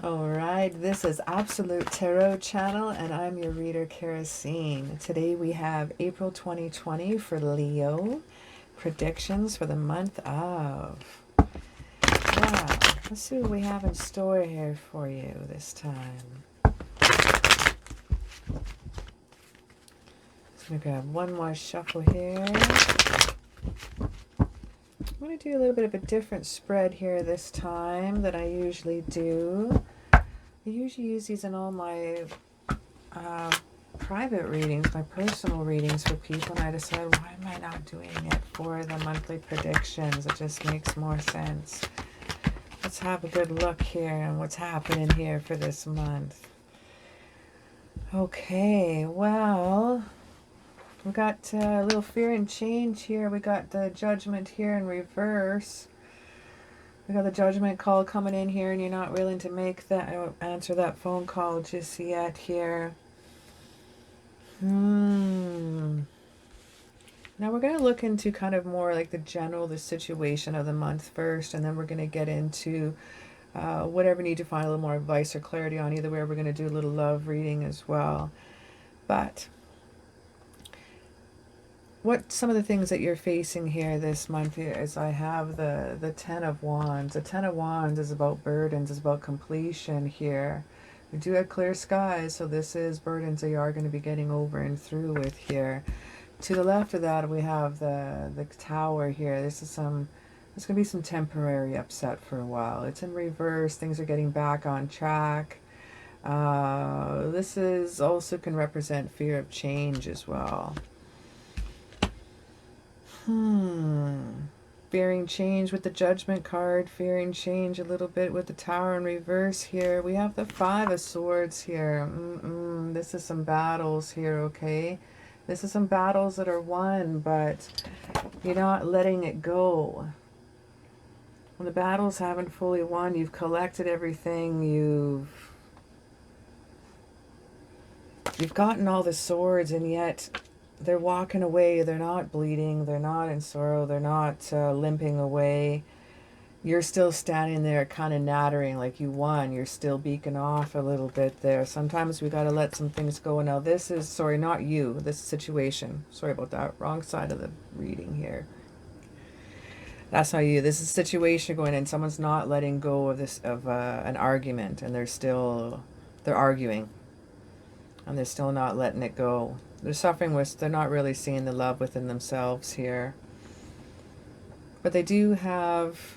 Alright, this is Absolute Tarot Channel and I'm your reader, CaraSeen. Today we have April 2020 for Leo. Predictions for the month of... Wow, let's see what we have in store here for you this time. Just going to grab one more shuffle here. I'm going to do a little bit of a different spread here this time than I usually do. I usually use these in all my private readings, my personal readings for people, and I decided, why am I not doing it for the monthly predictions? It just makes more sense. Let's have a good look here and what's happening here for this month. Okay, well, we got a little fear and change here. We got the Judgment here in reverse. We got the Judgment call coming in here, and you're not willing to make that, answer that phone call just yet here. Now we're going to look into kind of more like the situation of the month first, and then we're going to get into whatever you need to find a little more advice or clarity on. Either way, we're going to do a little love reading as well. But what some of the things that you're facing here this month is I have the Ten of Wands. The Ten of Wands is about burdens, is about completion here. We do have clear skies, so this is burdens that you are going to be getting over and through with here. To the left of that, we have the Tower here. There's going to be some temporary upset for a while. It's in reverse. Things are getting back on track. This is also can represent fear of change as well. Fearing change with the Judgment card, fearing change a little bit with the Tower in reverse here. We have the Five of Swords here. This is some battles here, okay? This is some battles that are won, but you're not letting it go. When the battles haven't fully won, you've collected everything, you've gotten all the swords, and yet they're walking away. They're not bleeding. They're not in sorrow. They're not limping away. You're still standing there kind of nattering like you won. You're still beaking off a little bit there. Sometimes we got to let some things go. Now this is, sorry, not you, this situation. Sorry about that. Wrong side of the reading here. That's not you. This is a situation going in. Someone's not letting go of this, of an argument, and they're arguing. And they're still not letting it go. They're suffering with, they're not really seeing the love within themselves here. But they do have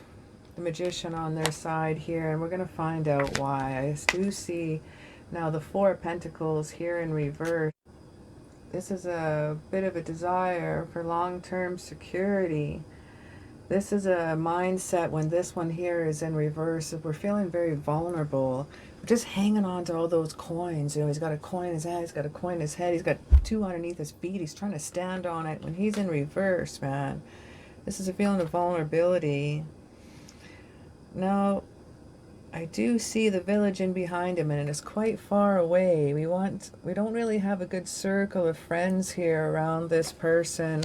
the Magician on their side here, and we're going to find out why. I do see now the Four of Pentacles here in reverse. This is a bit of a desire for long-term security. This is a mindset when this one here is in reverse. We're feeling very vulnerable. We're just hanging on to all those coins. You know, he's got a coin in his hand, he's got a coin in his head, he's got two underneath his feet, he's trying to stand on it. When he's in reverse, man, this is a feeling of vulnerability. Now, I do see the village in behind him, and it's quite far away. We don't really have a good circle of friends here around this person,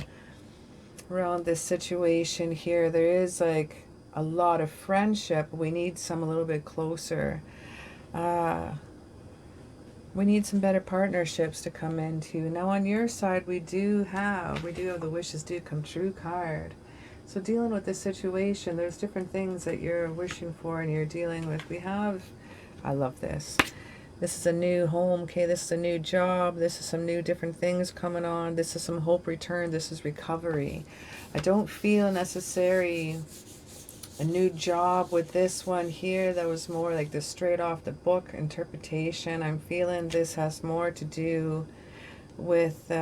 around this situation here. There is like a lot of friendship. We need some a little bit closer. We need some better partnerships to come into. Now on your side, we do have the wishes do come true card. So dealing with this situation, there's different things that you're wishing for and you're dealing with. We have, I love this. This is a new home, okay? This is a new job. This is some new different things coming on. This is some hope return. This is recovery. I don't feel necessary a new job with this one here. That was more like the straight off the book interpretation. I'm feeling this has more to do with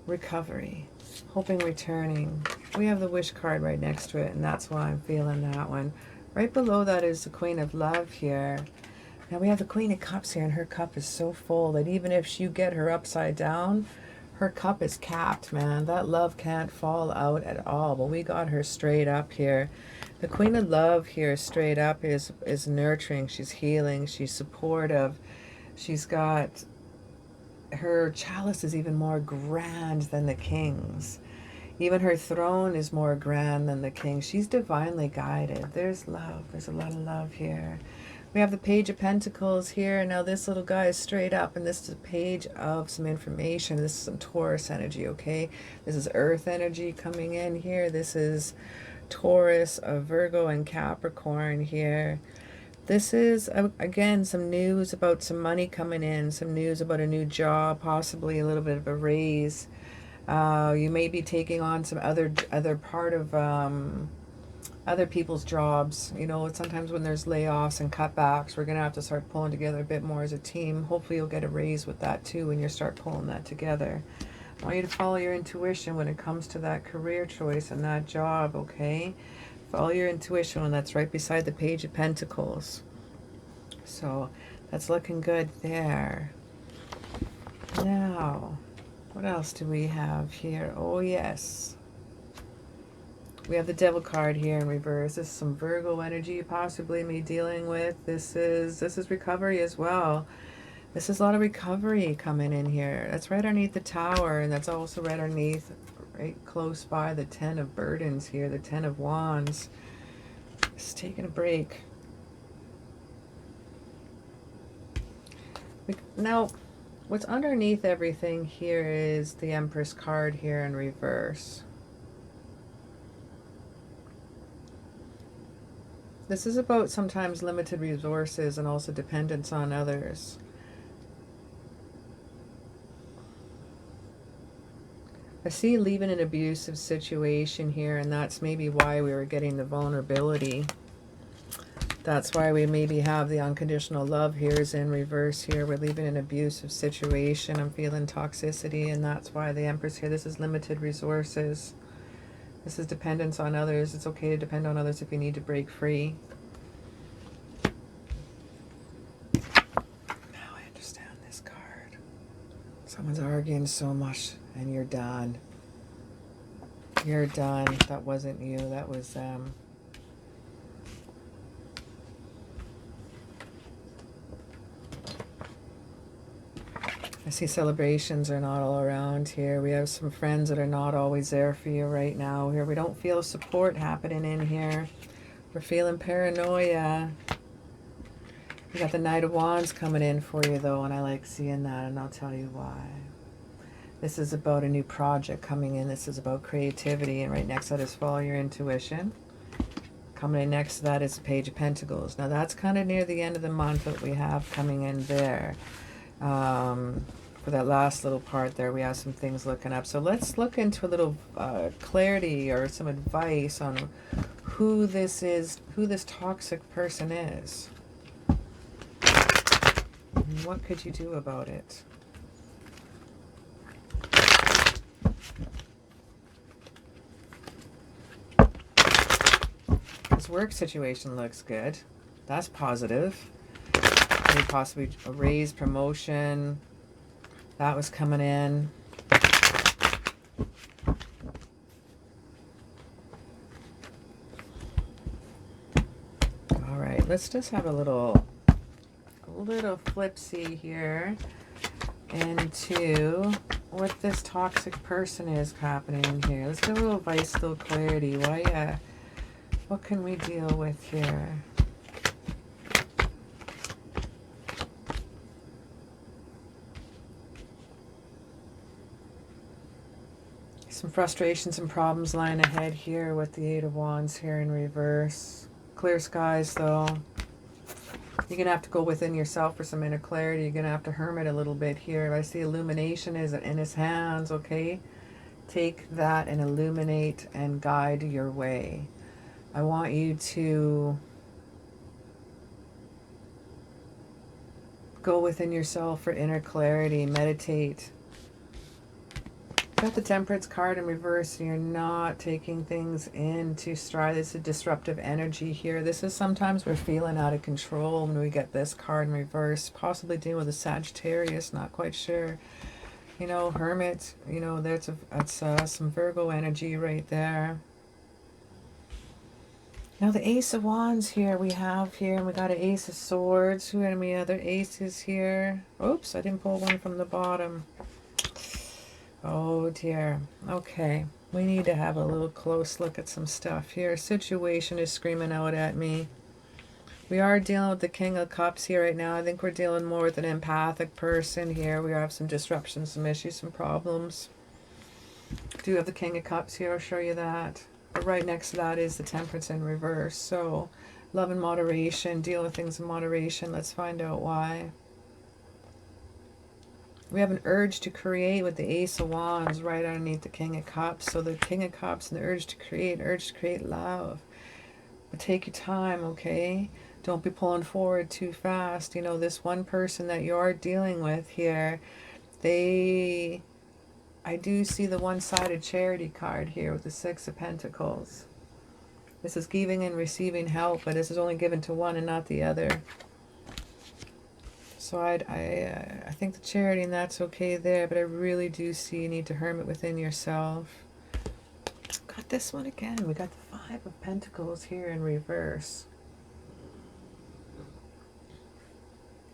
recovery. hoping returning. We have the wish card right next to it, and that's why I'm feeling that one. Right below that is the Queen of Love here. Now we have the Queen of Cups here, and her cup is so full that even if you get her upside down, her cup is capped, man. That love can't fall out at all. But we got her straight up here. The Queen of Love here straight up is nurturing. She's healing. She's supportive. She's got... her chalice is even more grand than the King's. Even her throne is more grand than the King. She's divinely guided. There's love. There's a lot of love here. We have the Page of Pentacles here. Now this little guy is straight up, and this is a page of some information. This is some Taurus energy, okay? This is Earth energy coming in here. This is Taurus, Virgo, and Capricorn here. This is, again, some news about some money coming in, some news about a new job, possibly a little bit of a raise. You may be taking on some other part of other people's jobs. You know, sometimes when there's layoffs and cutbacks, we're going to have to start pulling together a bit more as a team. Hopefully you'll get a raise with that too when you start pulling that together. I want you to follow your intuition when it comes to that career choice and that job, okay? Follow your intuition, and that's right beside the Page of Pentacles. So that's looking good there. Now, what else do we have here? Oh, yes. We have the Devil card here in reverse. This is some Virgo energy possibly me dealing with. This is recovery as well. This is a lot of recovery coming in here. That's right underneath the Tower, and that's also right underneath, right close by the Ten of Burdens here, the Ten of Wands. Just taking a break. Now, what's underneath everything here is the Empress card here in reverse. This is about sometimes limited resources and also dependence on others. I see leaving an abusive situation here, and that's maybe why we were getting the vulnerability. That's why we maybe have the unconditional love here is in reverse here. We're leaving an abusive situation. I'm feeling toxicity, and that's why the Empress here. This is limited resources. This is dependence on others. It's okay to depend on others if you need to break free. Now I understand this card. Someone's arguing so much, and you're done. You're done. That wasn't you. That was them. I see celebrations are not all around here. We have some friends that are not always there for you right now. Here we don't feel support happening in here. We're feeling paranoia. We got the Knight of Wands coming in for you though, and I like seeing that, and I'll tell you why. This is about a new project coming in. This is about creativity, and right next to that is follow your intuition. Coming in next to that is the Page of Pentacles. Now that's kind of near the end of the month that we have coming in there. For that last little part there, we have some things looking up. So let's look into a little clarity or some advice on who this is, who this toxic person is. And what could you do about it? This work situation looks good. That's positive. Maybe possibly a raise, promotion. That was coming in. All right, let's just have a little flip-see here into what this toxic person is happening in here. Let's get a little advice, little clarity. What can we deal with here? Some frustrations and problems lying ahead here with the Eight of Wands here in reverse. Clear skies though. You're going to have to go within yourself for some inner clarity. You're going to have to hermit a little bit here. I see illumination is in his hands, okay? Take that and illuminate and guide your way. I want you to go within yourself for inner clarity. Meditate. Got the Temperance card in reverse, and you're not taking things into stride. This is a disruptive energy here. This is sometimes we're feeling out of control when we get this card in reverse. Possibly dealing with a Sagittarius, not quite sure. You know, Hermit, you know, that's some Virgo energy right there. Now the Ace of Wands here we have here, and we got an Ace of Swords. Who any other aces here? Oops, I didn't pull one from the bottom. Oh dear. Okay, we need to have a little close look at some stuff here. Situation is screaming out at me. We are dealing with the King of Cups here right now. I think we're dealing more with an empathic person here. We have some disruptions, some issues, some problems. Do have the King of Cups here, I'll show you that. But right next to that is the Temperance in reverse. So, love and moderation, deal with things in moderation. Let's find out why. We have an urge to create with the Ace of Wands right underneath the King of Cups. So the King of Cups and the urge to create love. But take your time, okay? Don't be pulling forward too fast. You know, this one person that you are dealing with here, I do see the one-sided charity card here with the Six of Pentacles. This is giving and receiving help, but this is only given to one and not the other. So I think the charity and that's okay there, but I really do see you need to hermit within yourself. Got this one again. We got the Five of Pentacles here in reverse.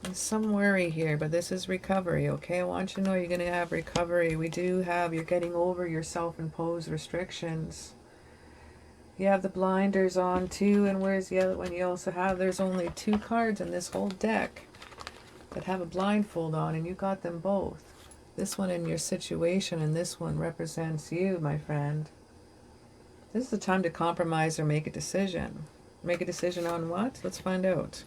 There's some worry here, but this is recovery, okay? I want you to know you're going to have recovery. You're getting over your self-imposed restrictions. You have the blinders on too, and where's the other one? You also have, there's only 2 cards in this whole deck that have a blindfold on, and you got them both. This one in your situation, and this one represents you, my friend. This is the time to compromise or make a decision. Make a decision on what? Let's find out.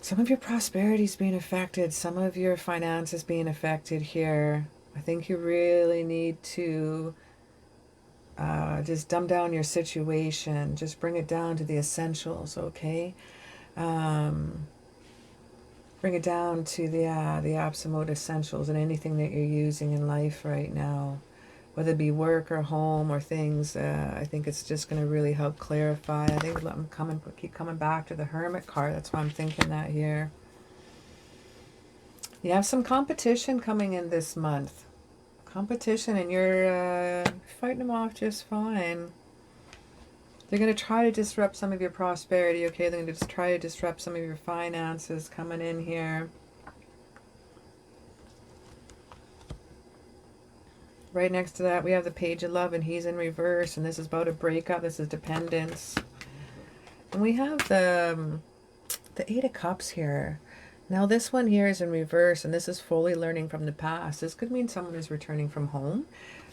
Some of your prosperity is being affected. Some of your finances being affected here. I think you really need to just dumb down your situation. Just bring it down to the essentials, okay? Bring it down to the absolute essentials and anything that you're using in life right now. Whether it be work or home or things, I think it's just going to really help clarify. I think keep coming back to the Hermit card. That's why I'm thinking that here. You have some competition coming in this month. Competition, and you're fighting them off just fine. They're going to try to disrupt some of your prosperity, okay? They're going to just try to disrupt some of your finances coming in here. Right next to that, we have the Page of Love, and he's in reverse, and this is about a breakup. This is dependence. And we have the Eight of Cups here. Now, this one here is in reverse, and this is fully learning from the past. This could mean someone is returning from home.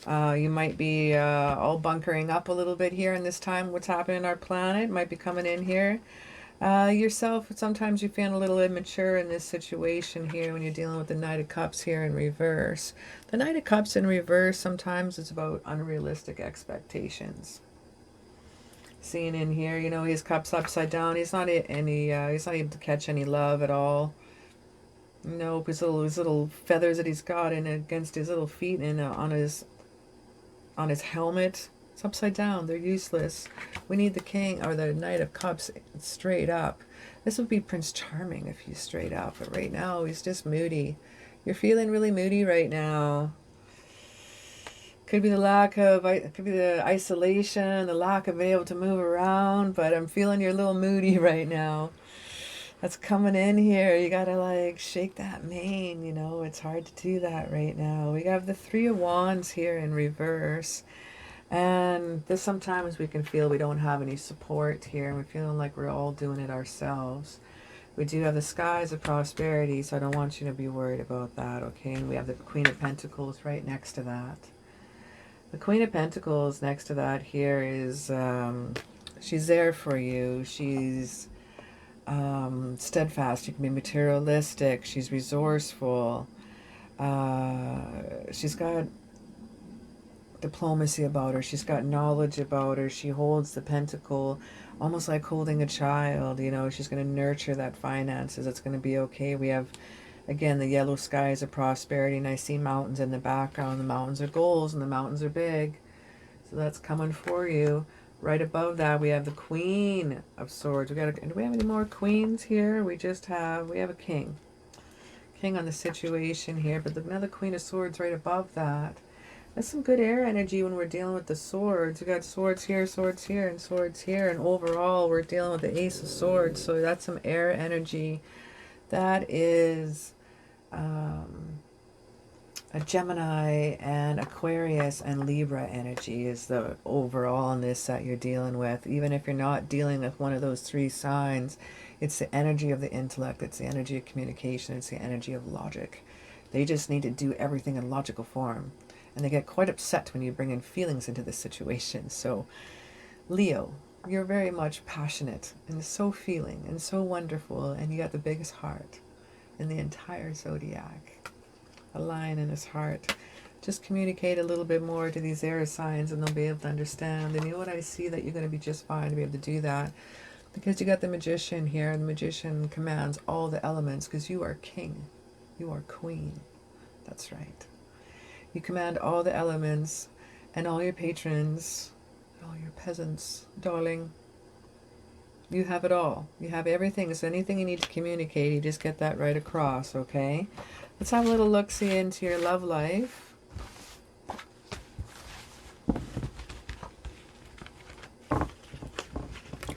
You might be all bunkering up a little bit here in this time. What's happening in our planet might be coming in here. Yourself, sometimes you feel a little immature in this situation here when you're dealing with the Knight of Cups here in reverse. The Knight of Cups in reverse, sometimes it's about unrealistic expectations. Seeing in here, you know, his cup's upside down. He's not able to catch any love at all. Nope, his little feathers that he's got in against his little feet and on his helmet. It's upside down. They're useless. We need the King or the Knight of Cups straight up. This would be Prince Charming if he's straight up. But right now, he's just moody. You're feeling really moody right now. Could be the isolation, the lack of being able to move around. But I'm feeling you're a little moody right now. That's coming in here. You gotta like shake that mane, you know. It's hard to do that right now. We have the Three of Wands here in reverse. And this sometimes we can feel we don't have any support here, and we're feeling like we're all doing it ourselves. We do have the Skies of Prosperity, so I don't want you to be worried about that, okay? And we have the Queen of Pentacles right next to that. The Queen of Pentacles next to that here is, she's there for you. She's steadfast. You can be materialistic. She's resourceful. She's got diplomacy about her. She's got knowledge about her. She holds the pentacle almost like holding a child, you know. She's going to nurture that finances. It's going to be okay. We have Again, the yellow skies are prosperity, and I see mountains in the background. The mountains are goals, and the mountains are big. So that's coming for you. Right above that, we have the Queen of Swords. Do we have any more queens here? We have a king. King on the situation here, but another Queen of Swords right above that. That's some good air energy when we're dealing with the swords. We got swords here, and swords here, and overall we're dealing with the Ace of Swords. So that's some air energy. That is a Gemini and Aquarius and Libra energy is the overall in this that you're dealing with. Even if you're not dealing with one of those three signs, it's the energy of the intellect, it's the energy of communication, it's the energy of logic. They just need to do everything in logical form. And they get quite upset when you bring in feelings into this situation. So, Leo, you're very much passionate and so feeling and so wonderful, and you got the biggest heart in the entire zodiac. A lion in his heart. Just communicate a little bit more to these air signs and they'll be able to understand. And you know what, I see that you're going to be just fine to be able to do that, because you got the Magician here, and the Magician commands all the elements, because you are king, you are queen. That's right. You command all the elements, and all your patrons, all your peasants, darling. You have it all. You have everything. So anything you need to communicate, you just get that right across, okay? Let's have a little look-see into your love life.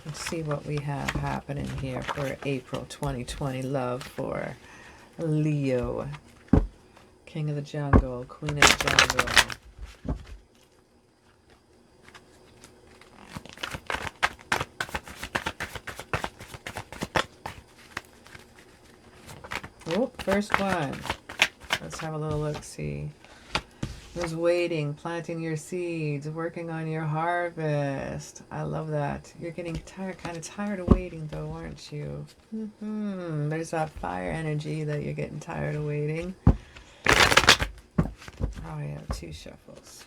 Let's see what we have happening here for April 2020 love for Leo. King of the jungle, queen of the jungle. Oh, first one. Let's have a little look-see. Was waiting, planting your seeds, working on your harvest. I love that. You're getting tired, kind of tired of waiting though, aren't you? There's that fire energy that you're getting tired of waiting. Oh yeah, 2 shuffles.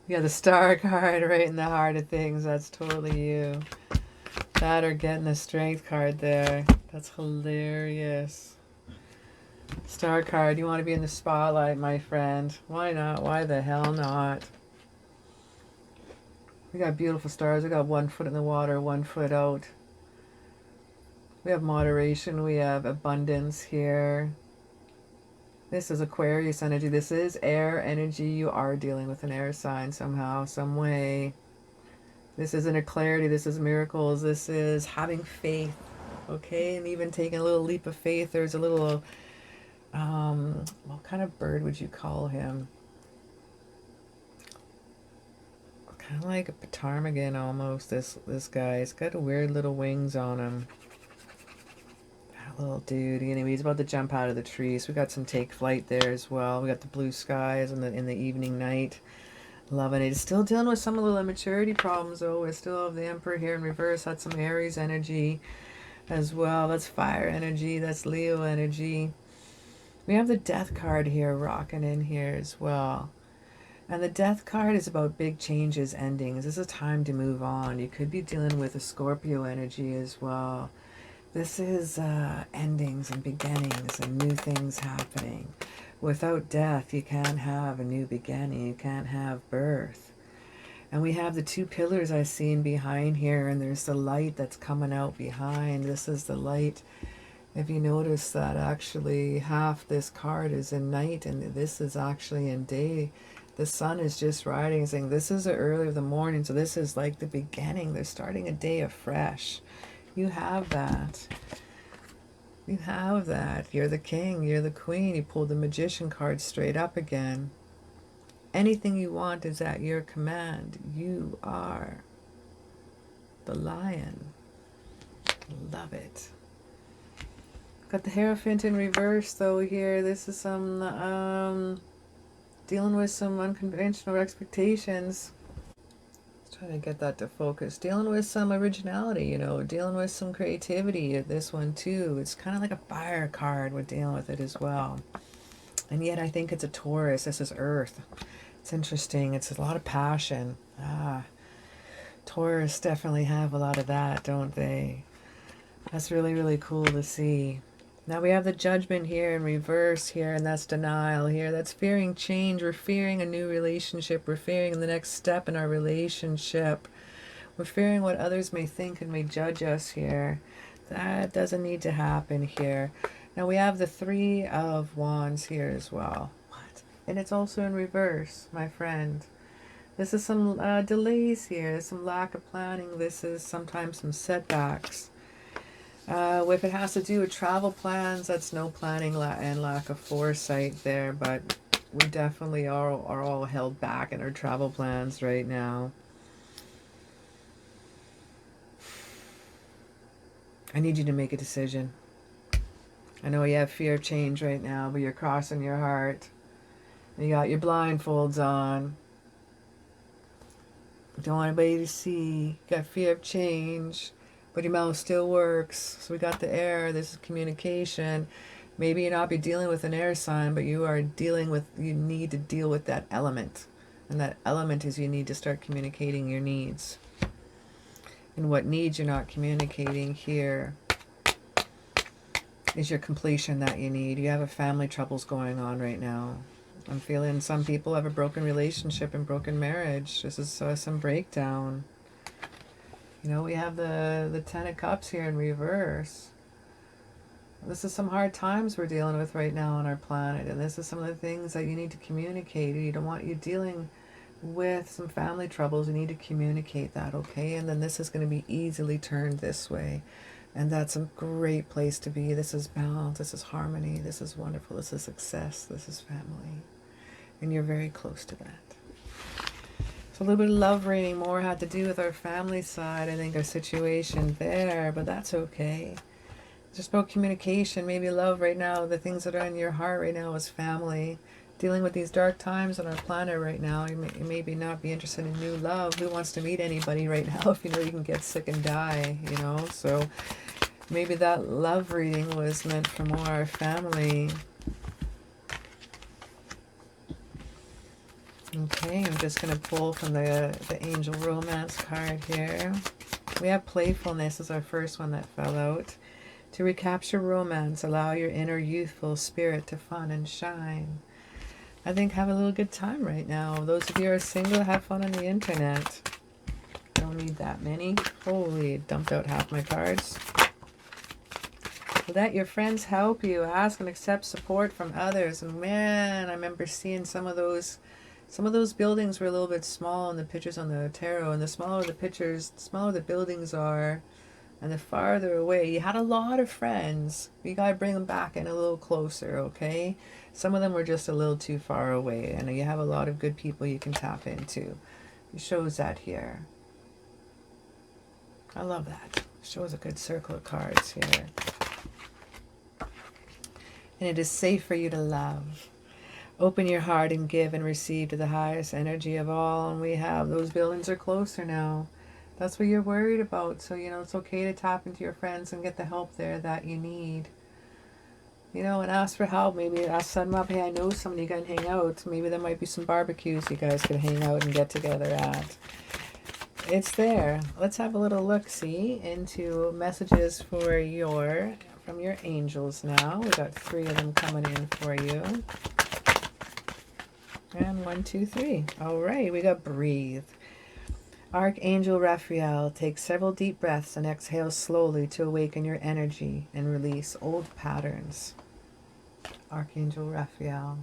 Yeah, the Star card right in the heart of things. That's totally you. That or getting the Strength card there. That's hilarious. Star card, you want to be in the spotlight, my friend. Why not? Why the hell not? We got beautiful stars. We got 1 foot in the water, 1 foot out. We have moderation. We have abundance here. This is Aquarius energy. This is air energy. You are dealing with an air sign somehow, some way. This is inner clarity. This is miracles. This is having faith. Okay? And even taking a little leap of faith. There's a little, what kind of bird would you call him? Kind of like a ptarmigan almost, this guy. He's got a weird little wings on him. Little dude. Anyway, he's about to jump out of the tree. So we got some take flight there as well. We got the blue skies in the evening night. Loving it. It's still dealing with some of the immaturity problems though. We still have the Emperor here in reverse. That's some Aries energy as well. That's fire energy. That's Leo energy. We have the Death card here rocking in here as well. And the Death card is about big changes, endings. This is a time to move on. You could be dealing with a Scorpio energy as well. This is endings and beginnings and new things happening. Without death, you can't have a new beginning. You can't have birth. And we have the 2 pillars I've seen behind here, and there's the light that's coming out behind. This is the light. If you notice that actually half this card is in night, and this is actually in day. The sun is just rising, saying this is the early of the morning, so this is like the beginning. They're starting a day afresh. You have that. You have that. You're the king. You're the queen. You pulled the Magician card straight up again. Anything you want is at your command. You are the lion. Love it. Got the Hierophant in reverse though here. This is some dealing with some unconventional expectations. Trying to get that to focus. Dealing with some originality, you know, dealing with some creativity. This one too. It's kind of like a fire card. We're dealing with it as well. And yet I think it's a Taurus. This is Earth. It's interesting. It's a lot of passion. Taurus definitely have a lot of that, don't they? That's really, really cool to see. Now we have the Judgment here in reverse here, and that's denial here. That's fearing change. We're fearing a new relationship. We're fearing the next step in our relationship. We're fearing what others may think and may judge us here. That doesn't need to happen here. Now we have the Three of Wands here as well. What? And it's also in reverse, my friend. This is some delays here, some lack of planning. This is sometimes some setbacks. If it has to do with travel plans, that's no planning and lack of foresight there, but we definitely are all held back in our travel plans right now. I need you to make a decision. I know you have fear of change right now, but you're crossing your heart. You got your blindfolds on. You don't want anybody to see. You got fear of change, but your mouth still works. So we got the air. This is communication. Maybe you're not be dealing with an air sign, but you are dealing with, you need to deal with that element. And that element is you need to start communicating your needs. And what needs you're not communicating here is your completion that you need. You have a family troubles going on right now. I'm feeling some people have a broken relationship and broken marriage. This is some breakdown. You know, we have the Ten of Cups here in reverse. This is some hard times we're dealing with right now on our planet. And this is some of the things that you need to communicate. You don't want you dealing with some family troubles. You need to communicate that, okay? And then this is going to be easily turned this way. And that's a great place to be. This is balance. This is harmony. This is wonderful. This is success. This is family. And you're very close to that. So a little bit of love reading more had to do with our family side. I think our situation there, but that's okay. Just about communication, maybe love right now. The things that are in your heart right now is family. Dealing with these dark times on our planet right now. You maybe not be interested in new love. Who wants to meet anybody right now if you know you can get sick and die, you know? So maybe that love reading was meant for more our family. Okay, I'm just going to pull from the Angel Romance card here. We have playfulness as our first one that fell out. To recapture romance, allow your inner youthful spirit to fun and shine. I think have a little good time right now. Those of you who are single, have fun on the internet. Don't need that many. Holy, dumped out half my cards. Let your friends help you. Ask and accept support from others. And man, I remember seeing some of those buildings were a little bit small in the pictures on the tarot. And the smaller the pictures, the smaller the buildings are. And the farther away, you had a lot of friends. You got to bring them back in a little closer, okay? Some of them were just a little too far away. And you have a lot of good people you can tap into. It shows that here. I love that. It shows a good circle of cards here. And it is safe for you to love. Open your heart and give and receive to the highest energy of all. And we have, those buildings are closer now. That's what you're worried about. So, you know, it's okay to tap into your friends and get the help there that you need. You know, and ask for help. Maybe ask them up, hey, I know somebody you can hang out. Maybe there might be some barbecues you guys could hang out and get together at. It's there. Let's have a little look-see into messages for from your angels now. We got 3 of them coming in for you. And 1, 2, 3. All right, we got breathe. Archangel Raphael, take several deep breaths and exhale slowly to awaken your energy and release old patterns. Archangel Raphael.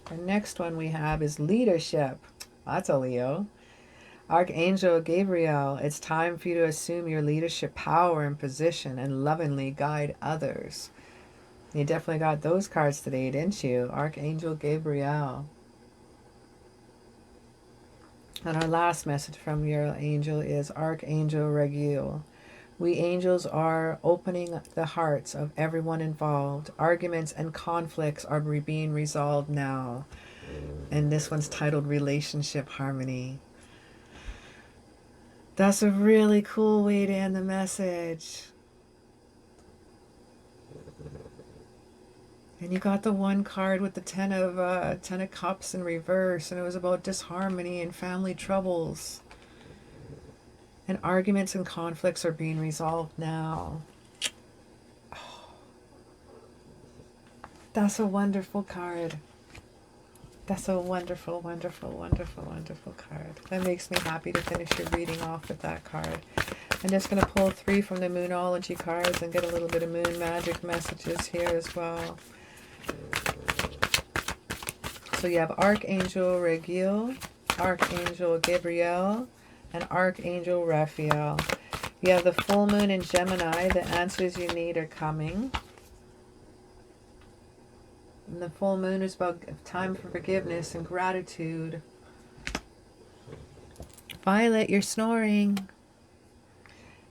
The next one we have is leadership. That's a Leo. Archangel Gabriel, it's time for you to assume your leadership power and position and lovingly guide others. You definitely got those cards today, didn't you? Archangel Gabriel. And our last message from your angel is Archangel Raguel. We angels are opening the hearts of everyone involved. Arguments and conflicts are being resolved now. And this one's titled Relationship Harmony. That's a really cool way to end the message. And you got the one card with the Ten of Cups in reverse, and it was about disharmony and family troubles. And arguments and conflicts are being resolved now. Oh, that's a wonderful card. That's a wonderful, wonderful, wonderful, wonderful card. That makes me happy to finish your reading off with that card. I'm just going to pull 3 from the Moonology cards and get a little bit of moon magic messages here as well. So you have Archangel Regiel, Archangel Gabriel, and Archangel Raphael. You have the full moon in Gemini. The answers you need are coming. And the full moon is about time for forgiveness and gratitude. Violet, you're snoring.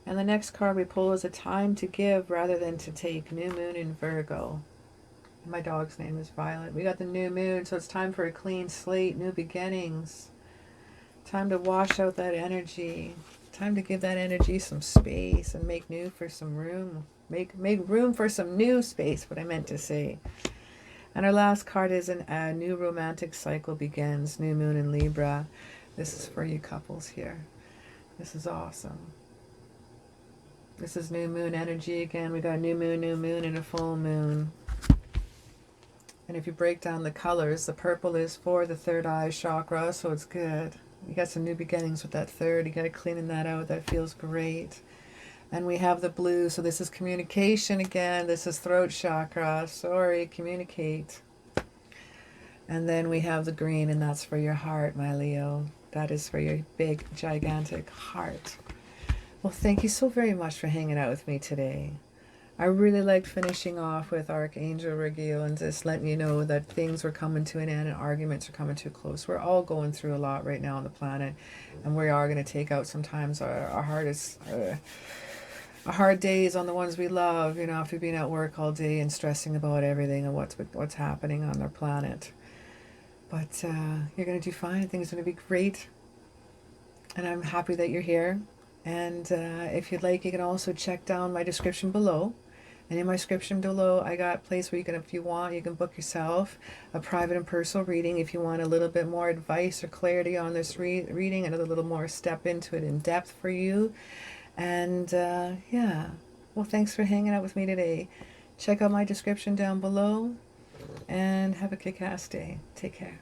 And the next card we pull is a time to give rather than to take. New moon in Virgo. My dog's name is Violet. We got the new moon, so it's time for a clean slate, new beginnings. Time to wash out that energy. Time to give that energy some space and make new for some room. Make room for some new space, what I meant to say. And our last card is a new romantic cycle begins. New moon in Libra. This is for you couples here. This is awesome. This is new moon energy again. We got new moon, and a full moon. And if you break down the colors, the purple is for the third eye chakra, so it's good. You got some new beginnings with that third. You got to cleaning that out. That feels great. And we have the blue, so this is communication again. This is throat chakra. Sorry, communicate. And then we have the green, and that's for your heart, my Leo. That is for your big, gigantic heart. Well, thank you so very much for hanging out with me today. I really liked finishing off with Archangel Regiel and just letting you know that things were coming to an end and arguments are coming to a close. We're all going through a lot right now on the planet, and we are going to take out sometimes our hardest... hard days on the ones we love, you know, after being at work all day and stressing about everything and what's happening on our planet. But you're going to do fine. Things are going to be great. And I'm happy that you're here. And if you'd like, you can also check down my description below. And in my description below, I got a place where you can, if you want, you can book yourself a private and personal reading if you want a little bit more advice or clarity on this reading and a little more step into it in depth for you. And yeah, well, thanks for hanging out with me today. Check out my description down below and have a kick-ass day. Take care.